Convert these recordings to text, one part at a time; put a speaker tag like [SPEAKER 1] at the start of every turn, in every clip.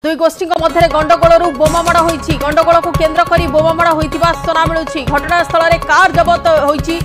[SPEAKER 1] दुई गोष्ठी मध्य गंडगोल बोमामाड़ होती गंडगोल को केन्द्र कर बोमामाड़ होता सूचना मिलूँ। घटनास्थल में कार जबत होती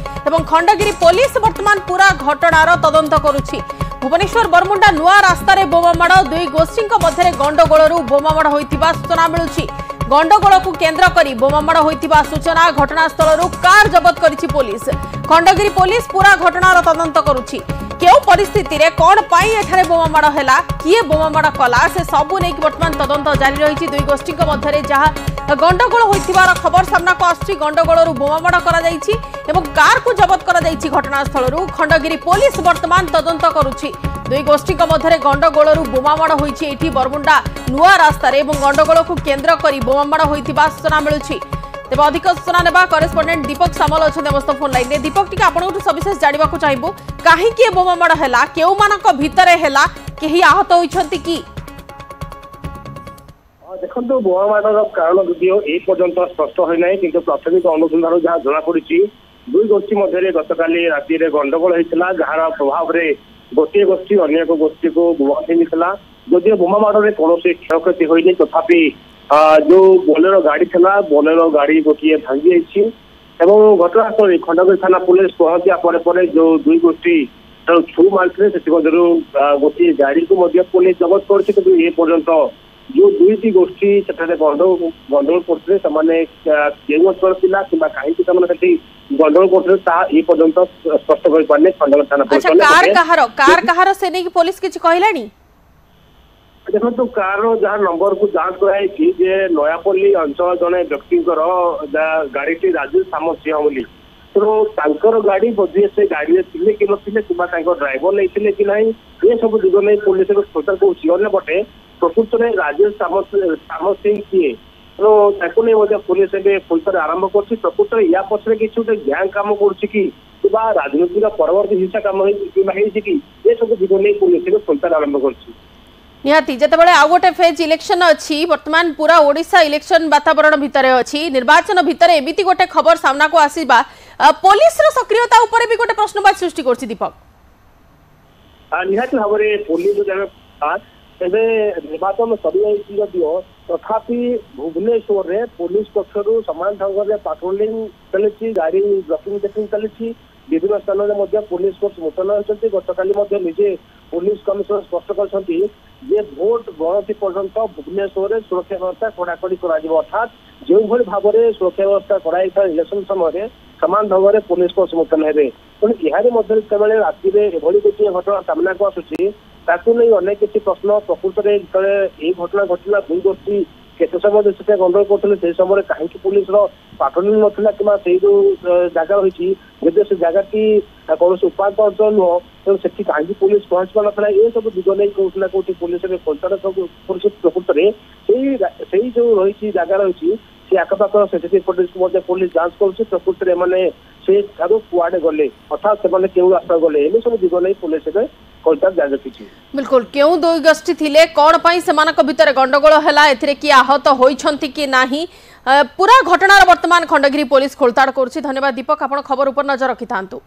[SPEAKER 1] खंडगिरी पुलिस वर्तमान पूरा घटनार तदंत करुछि। भुवनेश्वर बरमुंडा नुआ रास्तार बोमामाड़ दुई गोष्ठी मध्य गंडगोल बोमामाड़ होता सूचना मिलूँ। गंडगोल को केन्द्र कर बोमामाड़ होता सूचना। घटनास्थल कार जबत करिछि पुलिस। खंडगिरी पुलिस पूरा घटनार तदंत करुछि। केउ परिस्थिति रे कौन पाई एठारे बोमामाड़ हैला किए बोमामाड़ कला से सबू नहीं वर्तमान तदंत जारी रही। दुई गोष्ठी मध्य जहाँ गंडगोल होइथिबार खबर सामना को आछि। गंडगोल बोमामाड़ करा जाइछि एवं कार को जबत करा जाइछि। घटनास्थल खंडगिरी पुलिस वर्तमान तदंत करुछि। दुई गोष्ठी मध्य गंडगोल बोमामाड़ होइछि एठी बरमुंडा नुआ रास्तार एवं गंडगोल को केन्द्र कर बोमामाड़ होइथिबा सूचना मिलुछि। तेज अधिक सूचना नेबा करेस्पोंडेंट दीपक सामल अच्छा अवस्था फोन लाइन में। दीपक टी आपंठ सविशेष जानवा चाहबू कहीं बोमामाड़ है केउ मानक भितर है कहीं आहत होती कि
[SPEAKER 2] देखो बोमामाड़ कारण यदिओ ए पर्यंत स्पष्ट होना कि प्राथमिक अनुसंधान जहाँ जमापड़ी दुई गोष्ठी मध्य गतकाली राति गंडगोल होता जार प्रभाव में गोटे गोष्ठी अन्य एक गोष्ठी को बोमा फिंगा। यदिओ बोमामाड़ कौन क्षयक्षति होनी तथापि जो बोलेरो गाड़ी था बोलेरो गाड़ी गोटे भांगी घटनास्थल खंडगिरी थाना पुलिस पहुंचा जो दुई गोष्ठी छू मारते गोटे गाड़ी को पुलिस जबत करपर्यंत जो दुईटी गोष्ठी गंडगोल करते केउ अंचल पिला कि कहीं गंडगोल करते पर्यंत स्पष्ट कर पारे खंडगिरी थाना
[SPEAKER 1] पुलिस किसी कहलानी।
[SPEAKER 2] देखो तो कार जहाँ नंबर को जांच कराई नयापल्ली अंचल जड़े व्यक्ति गाड़ी राजेश सामसिंह बोली तो गाड़ी बोधे से गाड़ी थे कि नथिले कि ड्राइवर नहीं कि ना ये सब दिग नहीं पुलिस खोजन करते प्रकृत में राजेश सामसिंह किए तो नहीं पुलिस खोजन आरंभ कर प्रकृत या पचर किसी गोटे गैंग कम कर राजनीतिक परवर्ती हिंसा कम हो ये सब दिग नहीं पुलिस खोजन आरंभ कर
[SPEAKER 1] निहाती जितेबाला आउ गोटे फेज इलेक्शन अच्छी वर्तमान पूरा ओडिशा इलेक्शन वातावरण भितर अच्छी निर्वाचन भितर एमती गोटे खबर सामना को आसीबा पुलिस रो सक्रियता ऊपर भी गोटे प्रश्नवाची सृष्टि करछि। दीपक
[SPEAKER 2] निहाती भाव में पुलिस निर्वाचन सरियो तथापि भुवनेश्वर में पुलिस पक्षर समान ढंग से पाट्रोलिंग चली गाड़ी ब्लॉकिंग चेकिंग चली विभिन्न स्थान में पुलिस फोर्स मुतयन होती। गतकाली निजे पुलिस कमिशनर स्पष्ट कर भोट गणति पर्यंत भुवनेश्वर सुरक्षा व्यवस्था कड़ाकड़ी अर्थात जो भाव में सुरक्षा व्यवस्था कराई इलेक्शन समय समान ढंग से पुलिस फोर्स मुतयन हे तेणु यार राति गोटे घटना सामना को आसूसी नहीं अनेक किसी प्रश्न प्रकृत में जो घटना घटना दुई गोष्ठी केते समय से गंडगोल करते से समय कहीं पुलिस पाट्रोलिंग नाला कि जो जगह रही से जगह कौन उपात अंचल नुह तेणु से कहीं पुलिस पहुंच पार ना ये सब दिग नहीं कौट ना कौटी पुलिस प्रकृत में से जो रही जगह रही से आखपाख सीसीटीवी फुटेज को पुलिस जांच कर प्रकृत में से कुआडे गले अर्थात से क्यों रास्ता गले ये सब दिग नहीं पुलिस
[SPEAKER 1] बिल्कुल क्यों दुई गोष्ठी थिले कौन पाई सेमानक भितर गंडगोल हैला एथिरे कि आहत होइछंती कि नाही पूरा घटनार वर्तमान खंडगिरी पुलिस खोलताड़ करुछि। धन्यवाद दीपक आपण खबर ऊपर नजर रखि थांतु।